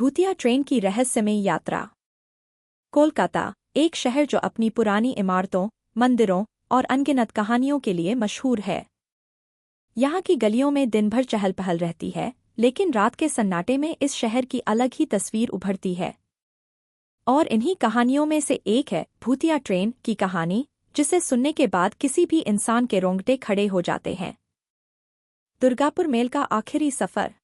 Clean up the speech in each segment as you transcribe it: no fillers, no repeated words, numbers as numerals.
भूतिया ट्रेन की रहस्यमयी यात्रा। कोलकाता, एक शहर जो अपनी पुरानी इमारतों, मंदिरों और अनगिनत कहानियों के लिए मशहूर है। यहाँ की गलियों में दिन भर चहल पहल रहती है, लेकिन रात के सन्नाटे में इस शहर की अलग ही तस्वीर उभरती है। और इन्हीं कहानियों में से एक है भूतिया ट्रेन की कहानी, जिसे सुनने के बाद किसी भी इंसान के रोंगटे खड़े हो जाते हैं। दुर्गापुर मेल का आखिरी सफर।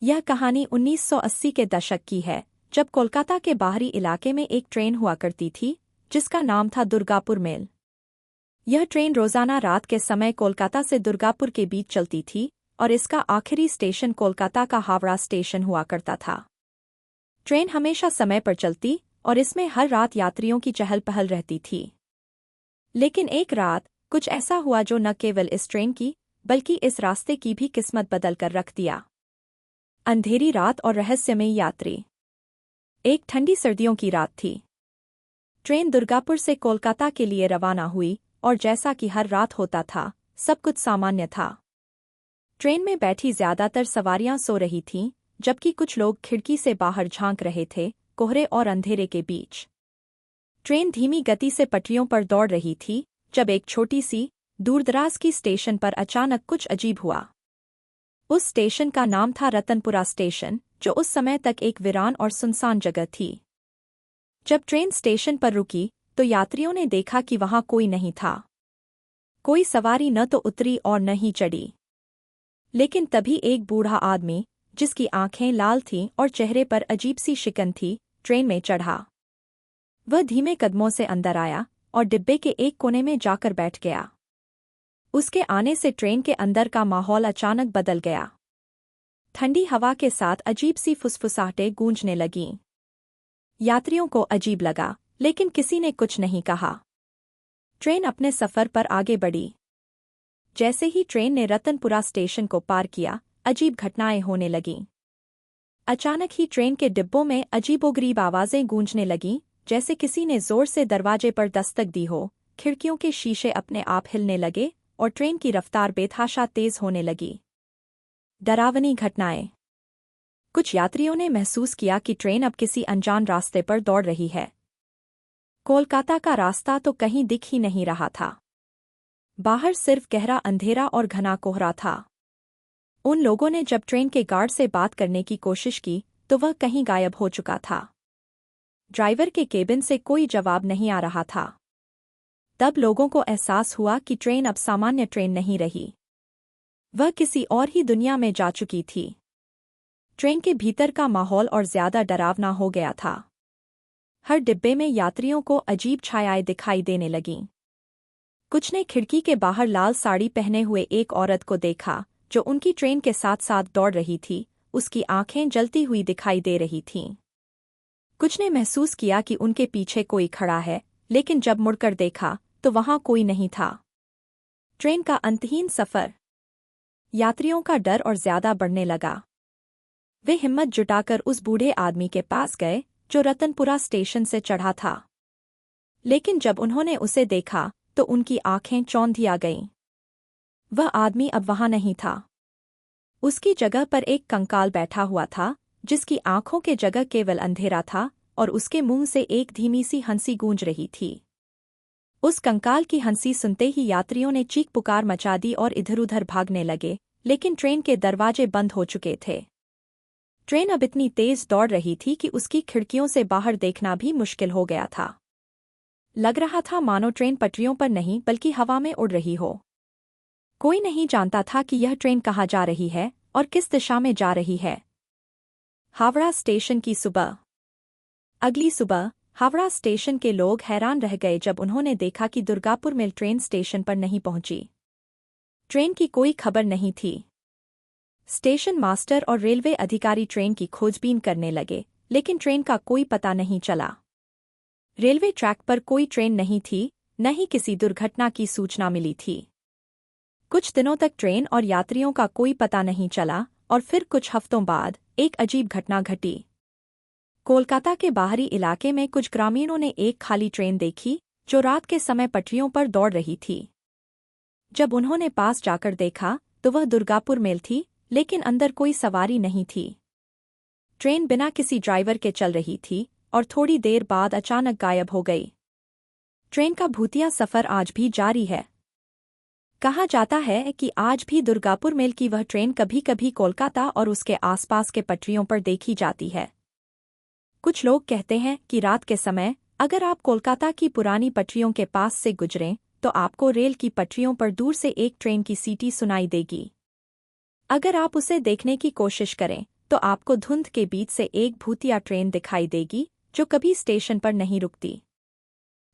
यह कहानी 1980 के दशक की है, जब कोलकाता के बाहरी इलाके में एक ट्रेन हुआ करती थी, जिसका नाम था दुर्गापुर मेल। यह ट्रेन रोजाना रात के समय कोलकाता से दुर्गापुर के बीच चलती थी और इसका आखिरी स्टेशन कोलकाता का हावड़ा स्टेशन हुआ करता था। ट्रेन हमेशा समय पर चलती और इसमें हर रात यात्रियों की चहल पहल रहती थी। लेकिन एक रात कुछ ऐसा हुआ जो न केवल इस ट्रेन की बल्कि इस रास्ते की भी किस्मत बदल कर रख दिया। अंधेरी रात और रहस्यमयी यात्री। एक ठंडी सर्दियों की रात थी। ट्रेन दुर्गापुर से कोलकाता के लिए रवाना हुई और जैसा कि हर रात होता था, सब कुछ सामान्य था। ट्रेन में बैठी ज्यादातर सवारियां सो रही थीं, जबकि कुछ लोग खिड़की से बाहर झांक रहे थे, कोहरे और अंधेरे के बीच। ट्रेन धीमी गति से पटरियों पर दौड़ रही थी, जब एक छोटी सी दूरदराज की स्टेशन पर अचानक कुछ अजीब हुआ। उस स्टेशन का नाम था रतनपुरा स्टेशन, जो उस समय तक एक वीरान और सुनसान जगह थी। जब ट्रेन स्टेशन पर रुकी, तो यात्रियों ने देखा कि वहां कोई नहीं था। कोई सवारी न तो उतरी और न ही चढ़ी। लेकिन तभी एक बूढ़ा आदमी, जिसकी आंखें लाल थीं और चेहरे पर अजीब सी शिकन थी, ट्रेन में चढ़ा। वह धीमे कदमों से अंदर आया और डिब्बे के एक कोने में जाकर बैठ गया। उसके आने से ट्रेन के अंदर का माहौल अचानक बदल गया। ठंडी हवा के साथ अजीब सी फुसफुसाहटें गूंजने लगीं। यात्रियों को अजीब लगा, लेकिन किसी ने कुछ नहीं कहा। ट्रेन अपने सफर पर आगे बढ़ी। जैसे ही ट्रेन ने रतनपुरा स्टेशन को पार किया, अजीब घटनाएं होने लगीं। अचानक ही ट्रेन के डिब्बों में अजीबोगरीब आवाजें गूंजने लगीं, जैसे किसी ने जोर से दरवाजे पर दस्तक दी हो। खिड़कियों के शीशे अपने आप हिलने लगे और ट्रेन की रफ्तार बेतहाशा तेज होने लगी। डरावनी घटनाएं। कुछ यात्रियों ने महसूस किया कि ट्रेन अब किसी अनजान रास्ते पर दौड़ रही है। कोलकाता का रास्ता तो कहीं दिख ही नहीं रहा था। बाहर सिर्फ गहरा अंधेरा और घना कोहरा था। उन लोगों ने जब ट्रेन के गार्ड से बात करने की कोशिश की, तो वह कहीं गायब हो चुका था। ड्राइवर के केबिन से कोई जवाब नहीं आ रहा था। तब लोगों को एहसास हुआ कि ट्रेन अब सामान्य ट्रेन नहीं रही। वह किसी और ही दुनिया में जा चुकी थी। ट्रेन के भीतर का माहौल और ज्यादा डरावना हो गया था। हर डिब्बे में यात्रियों को अजीब छायाएं दिखाई देने लगीं। कुछ ने खिड़की के बाहर लाल साड़ी पहने हुए एक औरत को देखा, जो उनकी ट्रेन के साथ साथ दौड़ रही थी। उसकी आंखें जलती हुई दिखाई दे रही थीं। कुछ ने महसूस किया कि उनके पीछे कोई खड़ा है, लेकिन जब मुड़कर देखा तो वहां कोई नहीं था। ट्रेन का अंतहीन सफर। यात्रियों का डर और ज्यादा बढ़ने लगा। वे हिम्मत जुटाकर उस बूढ़े आदमी के पास गए, जो रतनपुरा स्टेशन से चढ़ा था। लेकिन जब उन्होंने उसे देखा, तो उनकी आंखें चौंधिया गईं। वह आदमी अब वहां नहीं था। उसकी जगह पर एक कंकाल बैठा हुआ था, जिसकी आंखों के जगह केवल अंधेरा था और उसके मुंह से एक धीमी सी हंसी गूंज रही थी। उस कंकाल की हंसी सुनते ही यात्रियों ने चीख पुकार मचा दी और इधर-उधर भागने लगे, लेकिन ट्रेन के दरवाजे बंद हो चुके थे। ट्रेन अब इतनी तेज दौड़ रही थी कि उसकी खिड़कियों से बाहर देखना भी मुश्किल हो गया था। लग रहा था मानो ट्रेन पटरियों पर नहीं बल्कि हवा में उड़ रही हो। कोई नहीं जानता था कि यह ट्रेन कहाँ जा रही है और किस दिशा में जा रही है। हावड़ा स्टेशन की सुबह। अगली सुबह हावड़ा स्टेशन के लोग हैरान रह गए जब उन्होंने देखा कि दुर्गापुर मेल ट्रेन स्टेशन पर नहीं पहुंची। ट्रेन की कोई खबर नहीं थी। स्टेशन मास्टर और रेलवे अधिकारी ट्रेन की खोजबीन करने लगे, लेकिन ट्रेन का कोई पता नहीं चला। रेलवे ट्रैक पर कोई ट्रेन नहीं थी, न ही किसी दुर्घटना की सूचना मिली थी। कुछ दिनों तक ट्रेन और यात्रियों का कोई पता नहीं चला और फिर कुछ हफ्तों बाद एक अजीब घटना घटी। कोलकाता के बाहरी इलाके में कुछ ग्रामीणों ने एक खाली ट्रेन देखी, जो रात के समय पटरियों पर दौड़ रही थी। जब उन्होंने पास जाकर देखा, तो वह दुर्गापुर मेल थी, लेकिन अंदर कोई सवारी नहीं थी। ट्रेन बिना किसी ड्राइवर के चल रही थी और थोड़ी देर बाद अचानक गायब हो गई। ट्रेन का भूतिया सफर आज भी जारी है। कहा जाता है कि आज भी दुर्गापुर मेल की वह ट्रेन कभी कभी कोलकाता और उसके आसपास के पटरियों पर देखी जाती है। कुछ लोग कहते हैं कि रात के समय अगर आप कोलकाता की पुरानी पटरियों के पास से गुजरें तो आपको रेल की पटरियों पर दूर से एक ट्रेन की सीटी सुनाई देगी। अगर आप उसे देखने की कोशिश करें तो आपको धुंध के बीच से एक भूतिया ट्रेन दिखाई देगी जो कभी स्टेशन पर नहीं रुकती।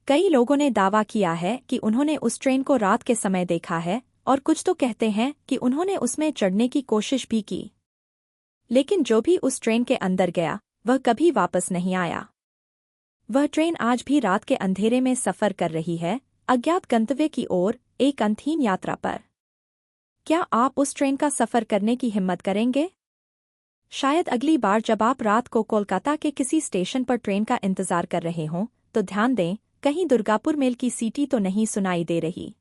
कई लोगों ने दावा किया है कि उन्होंने उस ट्रेन को रात के समय देखा है और कुछ तो कहते हैं कि उन्होंने उसमें चढ़ने की कोशिश भी की, लेकिन जो भी उस ट्रेन के अंदर गया वह कभी वापस नहीं आया। वह ट्रेन आज भी रात के अंधेरे में सफर कर रही है, अज्ञात गंतव्य की ओर एक अंतहीन यात्रा पर। क्या आप उस ट्रेन का सफर करने की हिम्मत करेंगे? शायद अगली बार जब आप रात को कोलकाता के किसी स्टेशन पर ट्रेन का इंतजार कर रहे हों तो ध्यान दें, कहीं दुर्गापुर मेल की सीटी तो नहीं सुनाई दे रही।